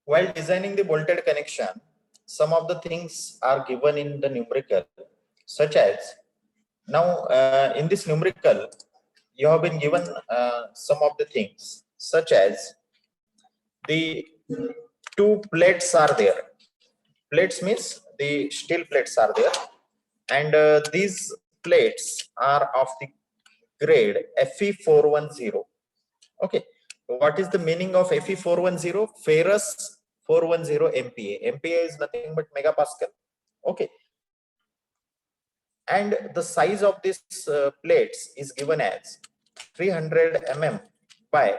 While designing the bolted connection, some of the things are given in the numerical, such as now in this numerical, you have been given some of the things, such as the two plates are there. Plates means the steel plates are there, and these plates are of the grade Fe410. Okay, what is the meaning of Fe410? Ferrous 410 MPa. MPa is nothing but megapascal. Okay, and the size of this plates is given as 300 mm by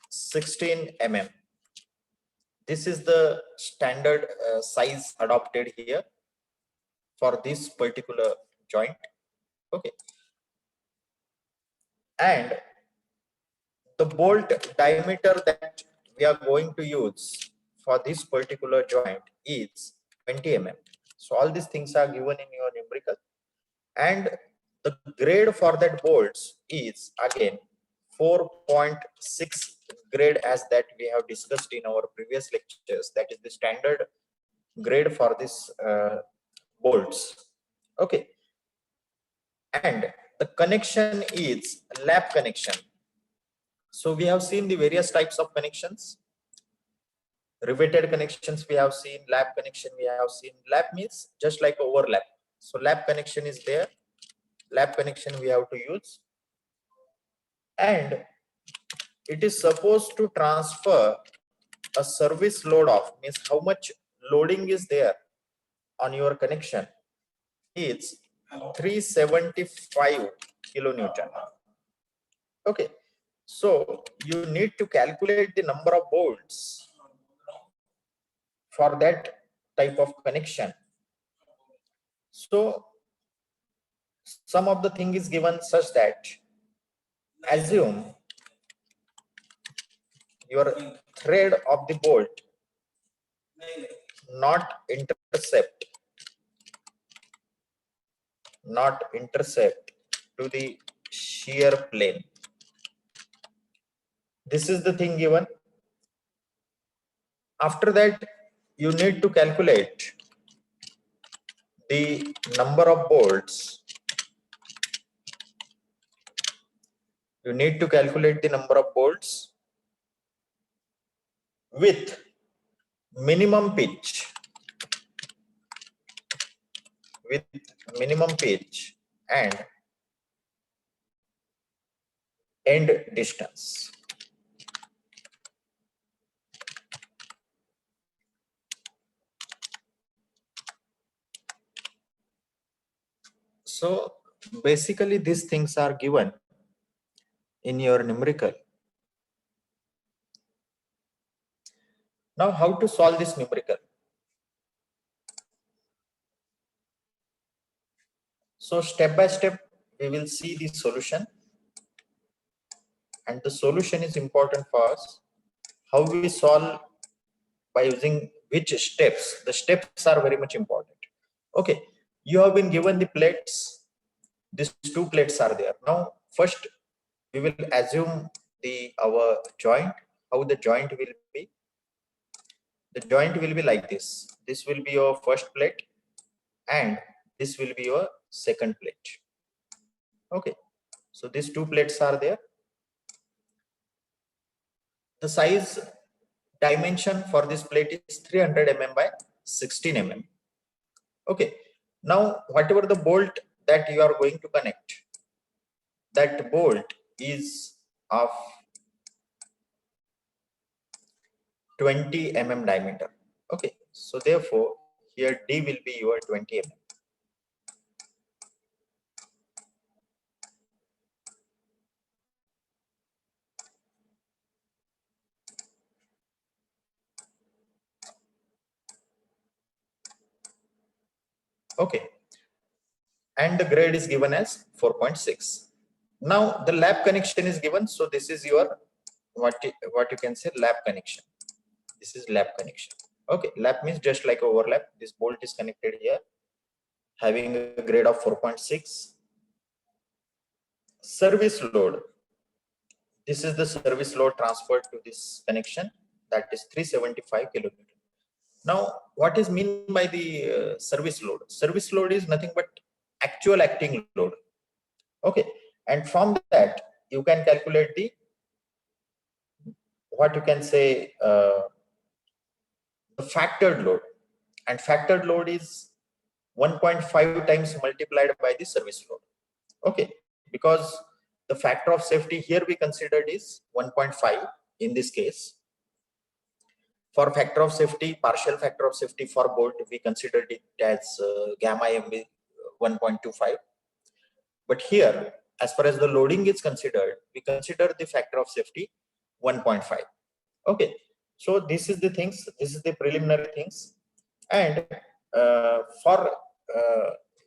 16 mm. This is the standard size adopted here for this particular joint. Okay, and the bolt diameter that we are going to use for this particular joint is 20 mm. So all these things are given in your numerical, and the grade for that bolts is again 4.6 grade, as that we have discussed in our previous lectures. That is the standard grade for this bolts. Okay, and the connection is lap connection. So we have seen the various types of connections. Riveted connections we have seen, lap connection we have seen. Lap means just like overlap. So lap connection is there. Lap connection we have to use, and it is supposed to transfer a service load of, means how much loading is there on your connection, is 375 kilonewton. Okay, so you need to calculate the number of bolts for that type of connection. So some of the thing is given such that, assume your thread of the bolt not intercept to the shear plane. This is the thing given. After that, you need to calculate the number of bolts. You need to calculate the number of bolts with minimum pitch. With minimum pitch and end distance. So basically these things are given in your numerical. Now how to solve this numerical? So step by step we will see the solution, and the solution is important for us. How we solve, by using which steps? The steps are very much important. Okay, you have been given the plates. These two plates are there. Now first we will assume our joint. How the joint will be? The joint will be like this. This will be your first plate, and this will be your second plate. Okay, so these two plates are there. The size dimension for this plate is 300 mm by 16 mm. Okay, now whatever the bolt that you are going to connect, that bolt is of 20 mm diameter. Okay, so therefore here D will be your 20 mm. Okay, and the grade is given as 4.6. Now the lap connection is given, so this is your what you can say lap connection. This is lap connection. Okay, lap means just like overlap. This bolt is connected here, having a grade of 4.6. Service load. This is the service load transferred to this connection. that is 375 kilonewton. Now, what is mean by the service load? Service load is nothing but actual acting load. Okay, and from that you can calculate the what you can say the factored load, and factored load is 1.5 times multiplied by the service load. Okay, because the factor of safety here we considered is 1.5 in this case. For factor of safety, partial factor of safety for bolt, we considered it as gamma mb 1.25. But here, as far as the loading is considered, we consider the factor of safety 1.5. Okay, so this is the things, this is the preliminary things. And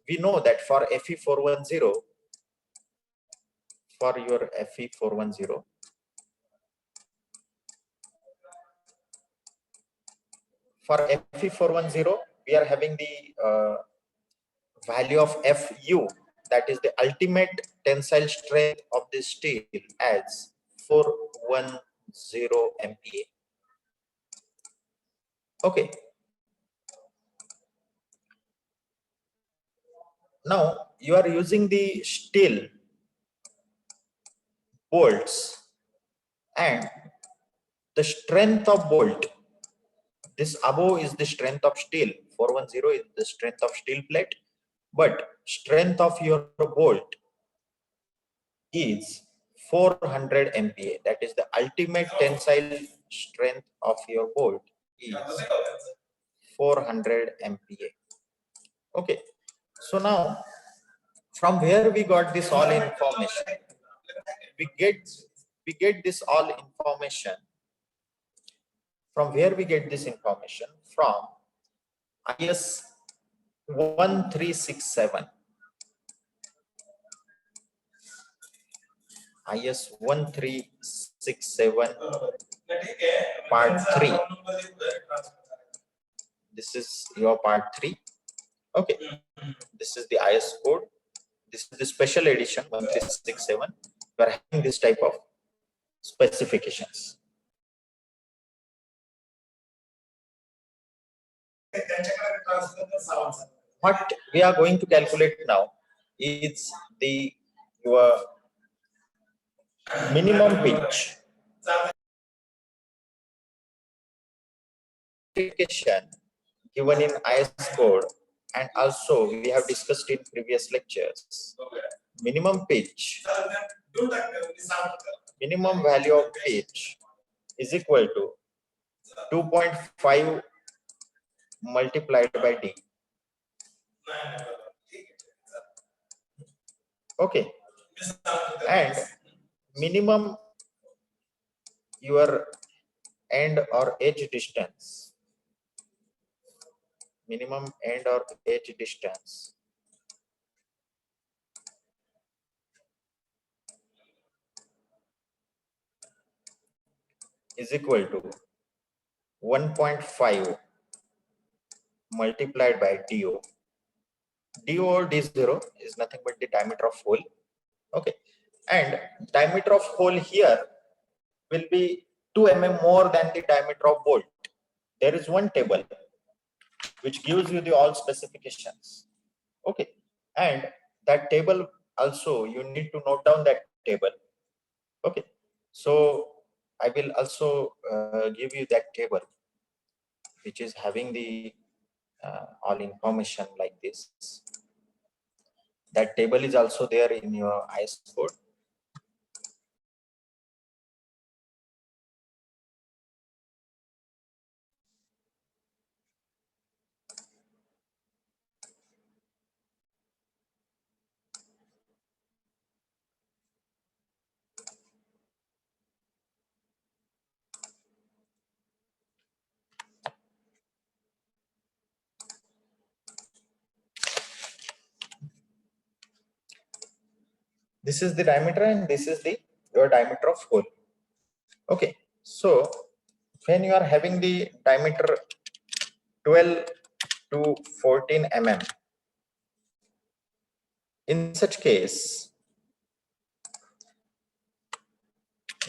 we know that for FE410, for your FE410, for FE410, we are having the value of Fu, that is the ultimate tensile strength of the steel, as 410 MPa. Okay. Now you are using the steel bolts, and the strength of bolt, this above is the strength of steel, 410 is the strength of steel plate, but strength of your bolt is 400 MPa. That is the ultimate tensile strength of your bolt is 400 MPa. Okay, so now from where we got this all information? We get this all information. From where we get this information? From IS 1367. IS 1367 part 3. This is your part 3. Okay, this is the IS code. This is the special edition 1367. We are having this type of specifications. What we are going to calculate now is the your minimum pitch. Given in IS code, and also we have discussed in previous lectures. Minimum pitch, minimum value of pitch is equal to 2.5 multiplied by D. Okay, and minimum your end or edge distance, minimum end or edge distance is equal to 1.5 multiplied by DO. DO or D0 is nothing but the diameter of hole. Okay, and diameter of hole here will be 2 mm more than the diameter of bolt. There is one table which gives you the all specifications. Okay, and that table also you need to note down that table. Okay, so I will also give you that table which is having the all information like this. That table is also there in your IS code. This is the diameter and this is the your diameter of hole. Okay, so when you are having the diameter 12 to 14 mm, in such case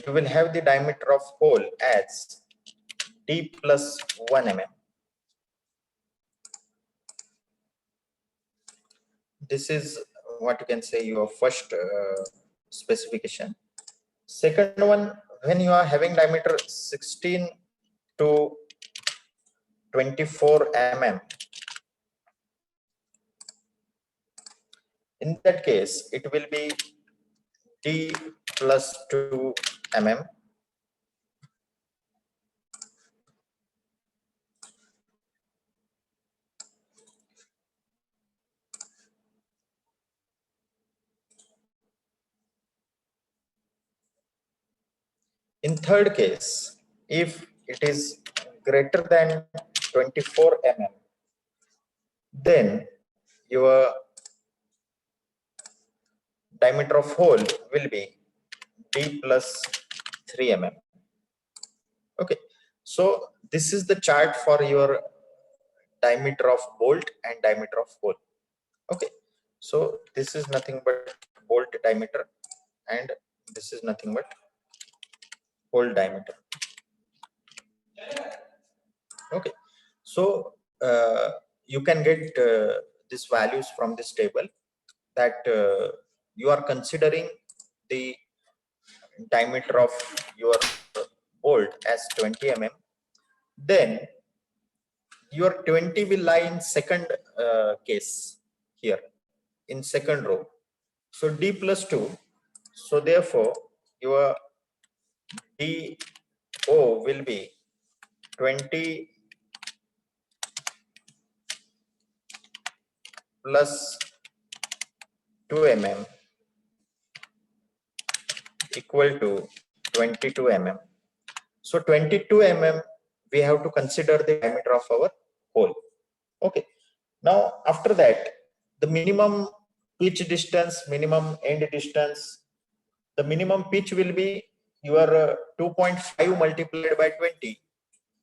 you will have the diameter of hole as D plus 1 mm. This is what you can say your first specification. Second one, when you are having diameter 16 to 24 mm, in that case it will be D plus 2 mm. In third case, if it is greater than 24 mm, then your diameter of hole will be D plus 3 mm. Okay, so this is the chart for your diameter of bolt and diameter of hole. Okay, so this is nothing but bolt diameter and this is nothing but hole diameter. Okay, so you can get these values from this table, that you are considering the diameter of your bolt as 20 mm, then your 20 will lie in second case here in second row. So D plus 2, so therefore your DO will be 20 plus 2 mm equal to 22 mm. So 22 mm we have to consider the diameter of our hole. Okay, now after that the minimum pitch distance, minimum end distance, the minimum pitch will be your 2.5 multiplied by 20.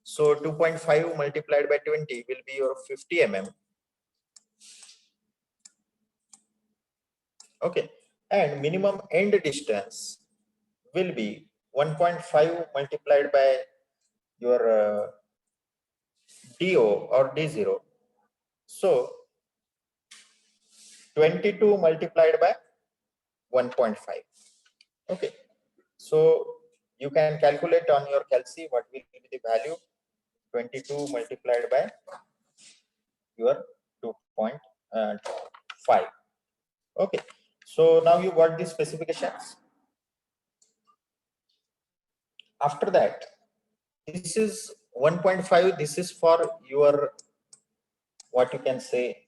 So 2.5 multiplied by 20 will be your 50 mm. Okay, and minimum end distance will be 1.5 multiplied by your DO or D0. So 22 multiplied by 1.5. Okay, so you can calculate on your calci what will be the value. 22 multiplied by your 2.5. Okay, so now you got the specifications. After that, this is 1.5. This is for your, what you can say,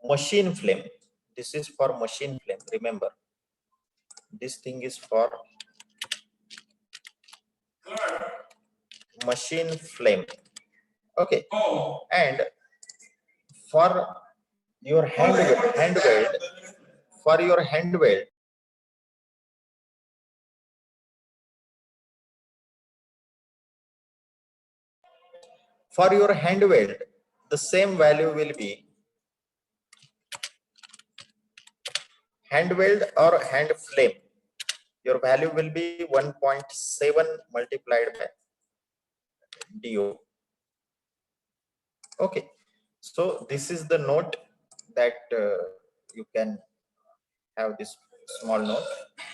machine flame. This is for machine flame. Remember, this thing is for machine flame. Okay, and for your hand weld, for your hand weld, for your hand weld, the same value will be hand weld or hand flame. Your value will be 1.7 multiplied by DO. Okay, so this is the note that you can have this small note.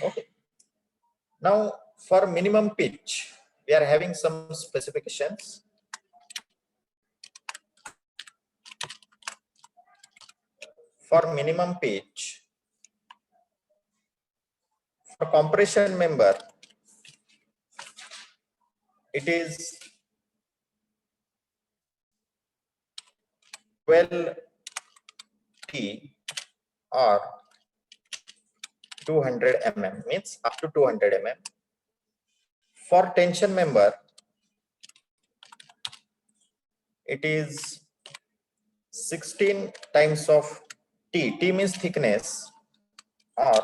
Okay, now for minimum pitch, we are having some specifications. For minimum pitch, for compression member, it is 12 T or 200 mm, means up to 200 mm. For tension member, it is 16 times of T. T means thickness, or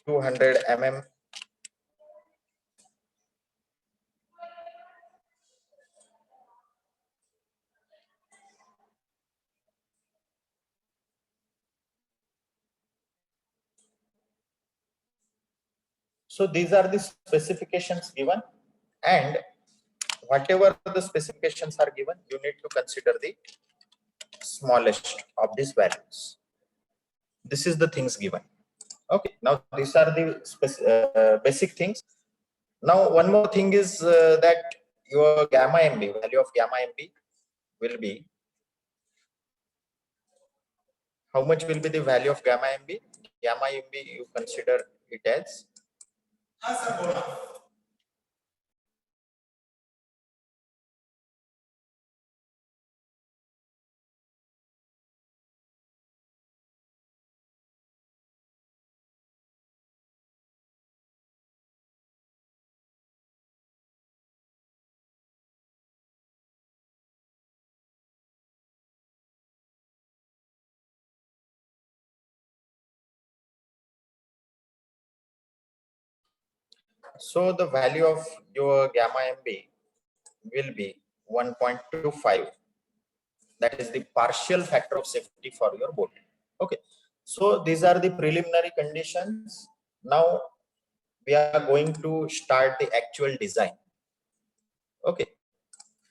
200 mm. So these are the specifications given, and whatever the specifications are given, you need to consider the smallest of these values. This is the things given. Okay, now these are the basic things. Now one more thing is that your gamma MB, value of gamma MB will be, how much will be the value of gamma MB? Gamma MB, you consider it as so the value of your gamma MB will be 1.25. That is the partial factor of safety for your bolt. Okay, so these are the preliminary conditions. Now we are going to start the actual design. Okay,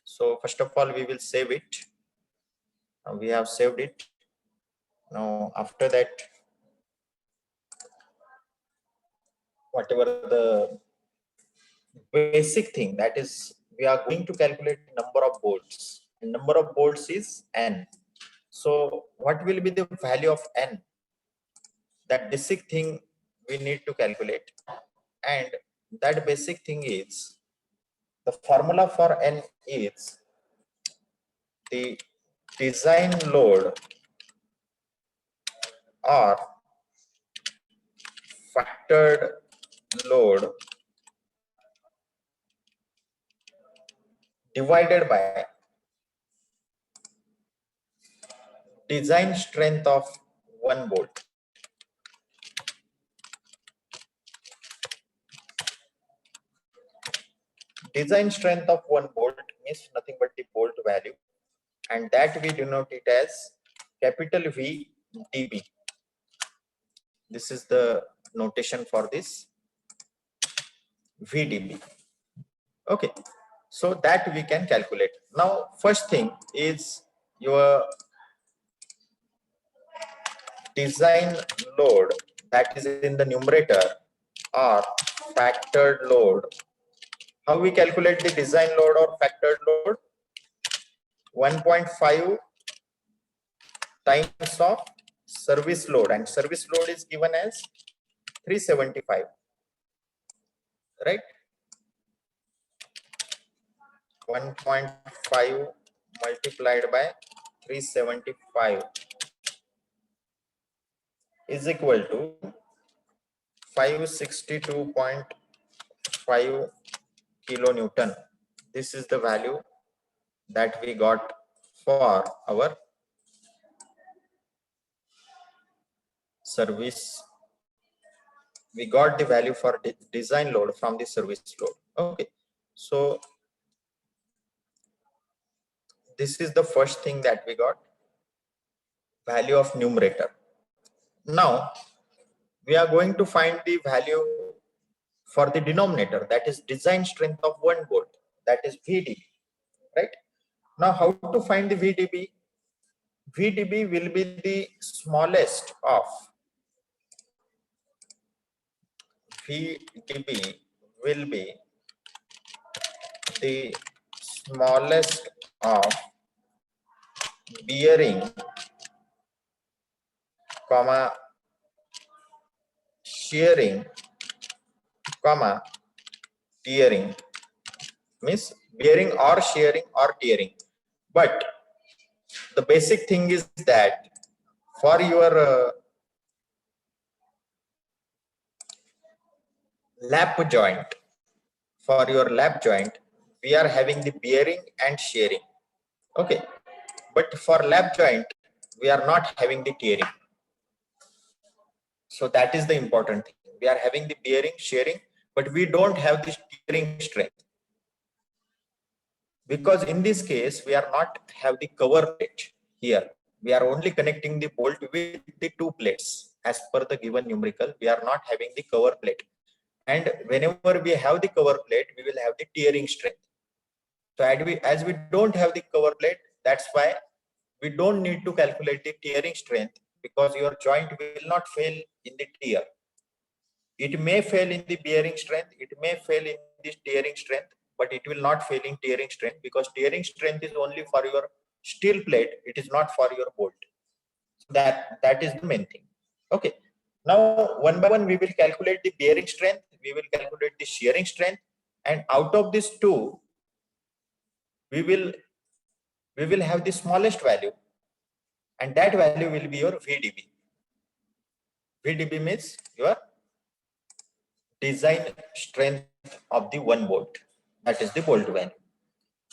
so first of all we will save it. We have saved it. Now after that, whatever the basic thing, that is, we are going to calculate number of bolts. Number of bolts is n. So what will be the value of n? That basic thing we need to calculate, and that basic thing is, the formula for n is the design load or factored load divided by design strength of one bolt. Design strength of one bolt means nothing but the bolt value, and that we denote it as capital V dB. This is the notation for this VDB. Okay, so that we can calculate. Now first thing is your design load, that is in the numerator, or factored load. How we calculate the design load or factored load? 1.5 times of service load, and service load is given as 375, right? 1.5 multiplied by 375 is equal to 562.5 kilonewton. This is the value that we got for our service. We got the value for design load from the service load. Okay, so this is the first thing that we got, value of numerator. Now we are going to find the value for the denominator, that is design strength of one bolt, that is VDB, right? Now how to find the VDB? VDB will be the smallest of, VDB will be the smallest of bearing, comma, shearing, comma, tearing. Means bearing or shearing or tearing. But the basic thing is that for your lap joint, we are having the bearing and shearing. Okay, but for lap joint we are not having the tearing. So that is the important thing. We are having the bearing, shearing, but we don't have the tearing strength, because in this case we are not have the cover plate here. We are only connecting the bolt with the two plates as per the given numerical. We are not having the cover plate, and whenever we have the cover plate, we will have the tearing strength. So as we don't have the cover plate, that's why we don't need to calculate the tearing strength, because your joint will not fail in the tear. It may fail in the bearing strength, it may fail in this tearing strength, but it will not fail in tearing strength, because tearing strength is only for your steel plate, it is not for your bolt. That is the main thing. Okay, now one by one we will calculate the bearing strength, we will calculate the shearing strength, and out of these two we will have the smallest value, and that value will be your VDB. VDB means your design strength of the one bolt, that is the bolt value.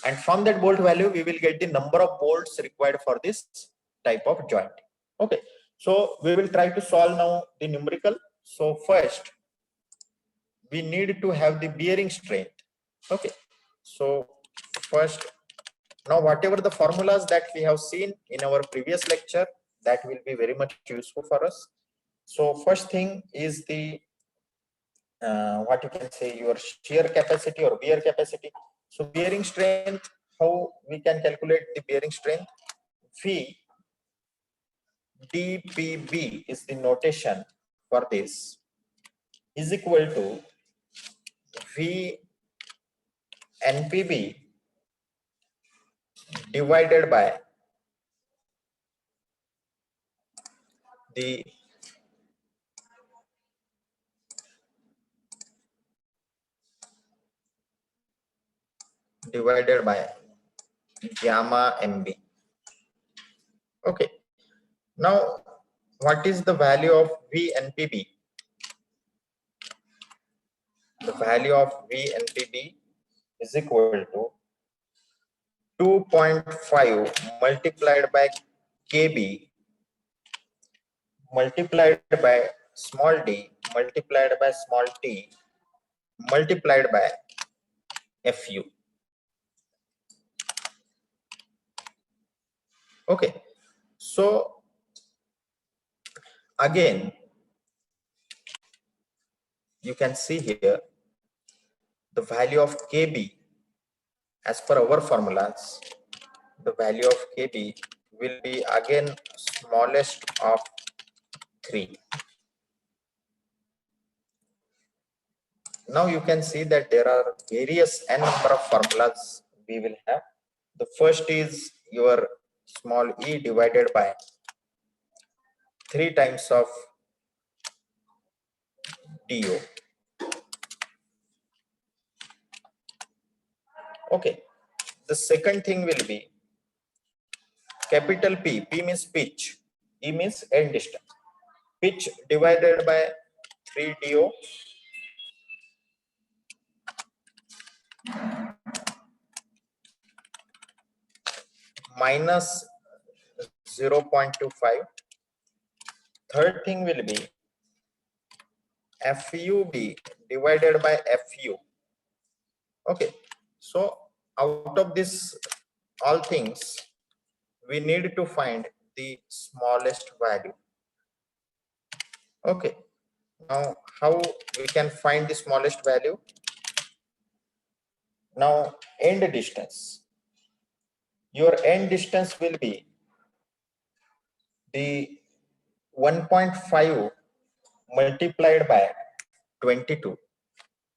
And from that bolt value, we will get the number of bolts required for this type of joint. Okay, so we will try to solve now the numerical. So first, we need to have the bearing strength. Okay, so first, now whatever the formulas that we have seen in our previous lecture, that will be very much useful for us. So first thing is the what you can say, your shear capacity or bear capacity. So bearing strength, how we can calculate the bearing strength? V dpb is the notation for this, is equal to V npb divided by the gamma mb. Okay, now what is the value of V npb? The value of V npb is equal to 2.5 multiplied by kb multiplied by small d multiplied by small t multiplied by fu. Okay, so again you can see here the value of kb, as per our formulas, the value of kb will be again smallest of 3. Now you can see that there are various n number of formulas we will have. The first is your small e divided by 3 times of do. Okay, the second thing will be capital P. P means pitch, E means end distance. Pitch divided by 3 do minus 0.25. Third thing will be FUB divided by FU. Okay, so out of this all things, we need to find the smallest value. Okay, now how we can find the smallest value? Now end distance. Your end distance will be the 1.5 multiplied by 22,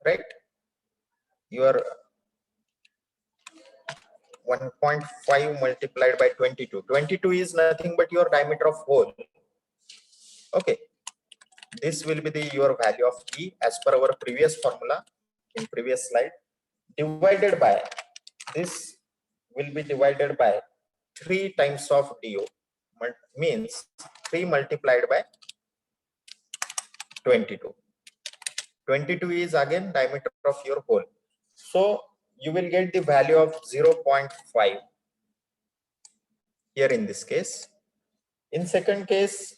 right? Your 1.5 multiplied by 22. 22 is nothing but your diameter of hole. Okay, this will be the your value of E as per our previous formula in previous slide, divided by this will be divided by 3 times of do, means 3 multiplied by 22. 22 is again diameter of your hole. So you will get the value of 0.5 here in this case. In second case,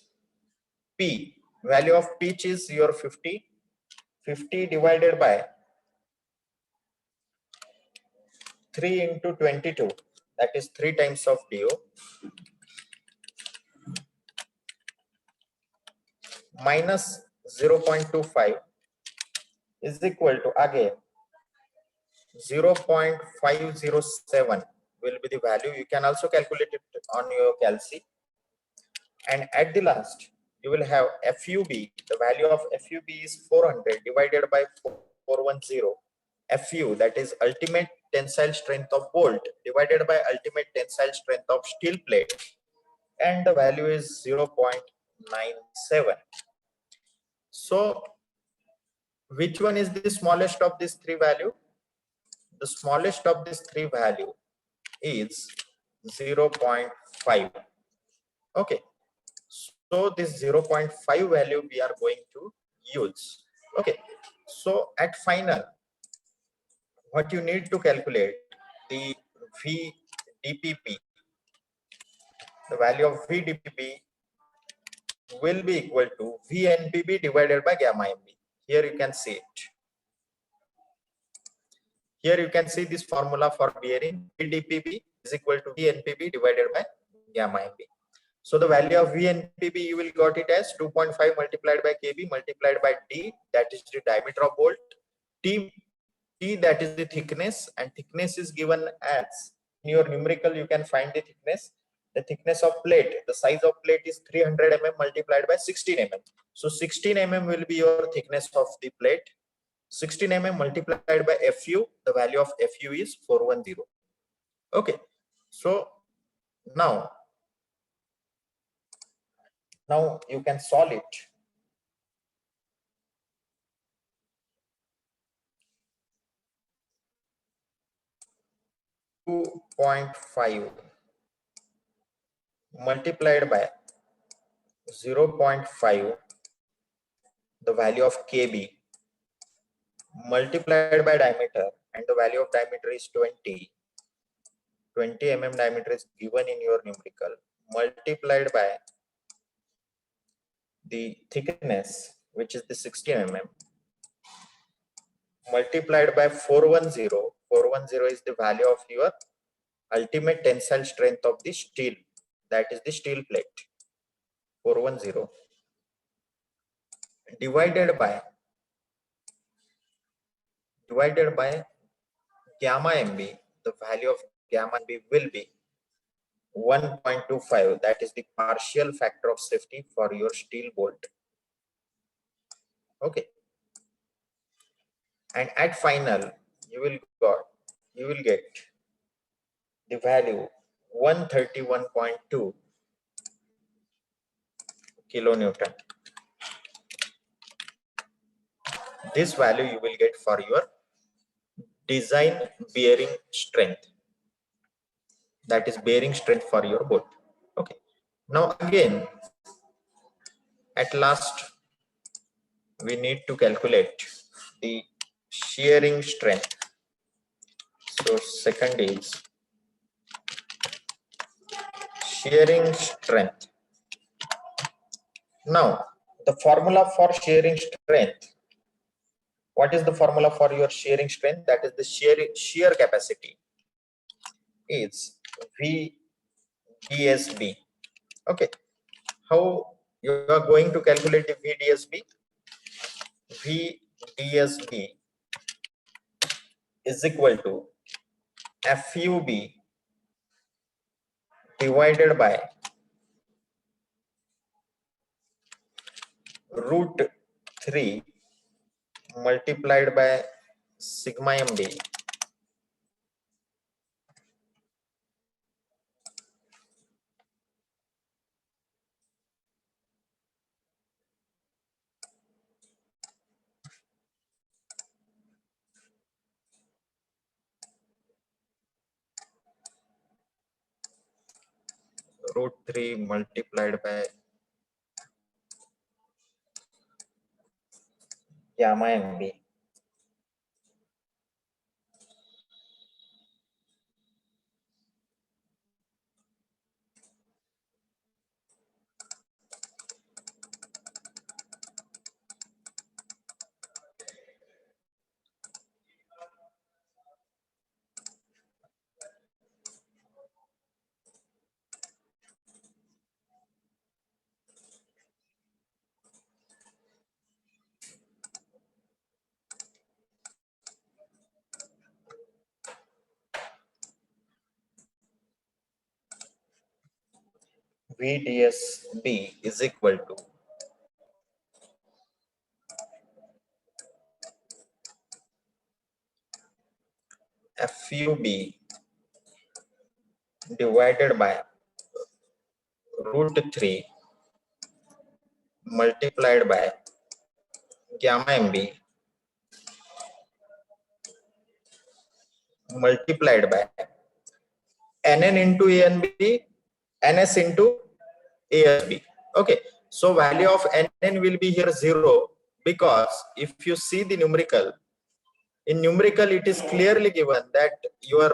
P, value of pitch is your 50. 50 divided by 3 into 22, that is 3 times of do, minus 0.25 is equal to again 0.507 will be the value. You can also calculate it on your calci. And at the last, you will have FUB. The value of FUB is 400 divided by 410. FU, that is ultimate tensile strength of bolt, divided by ultimate tensile strength of steel plate, and the value is 0.97. So which one is the smallest of these three value? The smallest of these three value is 0.5. Okay, so this 0.5 value we are going to use. Okay, so at final, what you need to calculate the VDPP. The value of VDPP will be equal to VNPB divided by gamma MB. Here you can see it. Here you can see this formula for bearing. VDPB is equal to VNPB divided by gamma MB. So the value of VNPB, you will got it as 2.5 multiplied by KB multiplied by D, that is the diameter of bolt. T, that is the thickness, and thickness is given as, in your numerical you can find the thickness. The thickness of plate, the size of plate is 300 mm multiplied by 16 mm. So 16 mm will be your thickness of the plate. 16 mm multiplied by FU, the value of FU is 410. Okay, so now you can solve it. 2.5 multiplied by 0.5, the value of KB, multiplied by diameter, and the value of diameter is 20 mm diameter is given in your numerical, multiplied by the thickness, which is the 60 mm, multiplied by 410. 410 is the value of your ultimate tensile strength of the steel, that is the steel plate. 410 divided by gamma MB. The value of gamma MB will be 1.25, that is the partial factor of safety for your steel bolt. Okay, and at final you will get the value 131.2 kilonewton. This value you will get for your design bearing strength, that is bearing strength for your bolt. Okay, now again at last we need to calculate the shearing strength. So second is shearing strength. Now the formula for shearing strength, what is the formula for your shearing strength? That is the shear capacity is VDSB. Okay, how you are going to calculate the VDSB? VDSB is equal to FUB divided by root 3 multiplied by sigma MD root 3 multiplied by gamma MB. VDSB is equal to FUB divided by √3 multiplied by gamma MB multiplied by NN into ANB, NS into ASB. Okay, so value of NN will be here 0, because if you see the numerical, in numerical it is clearly given that your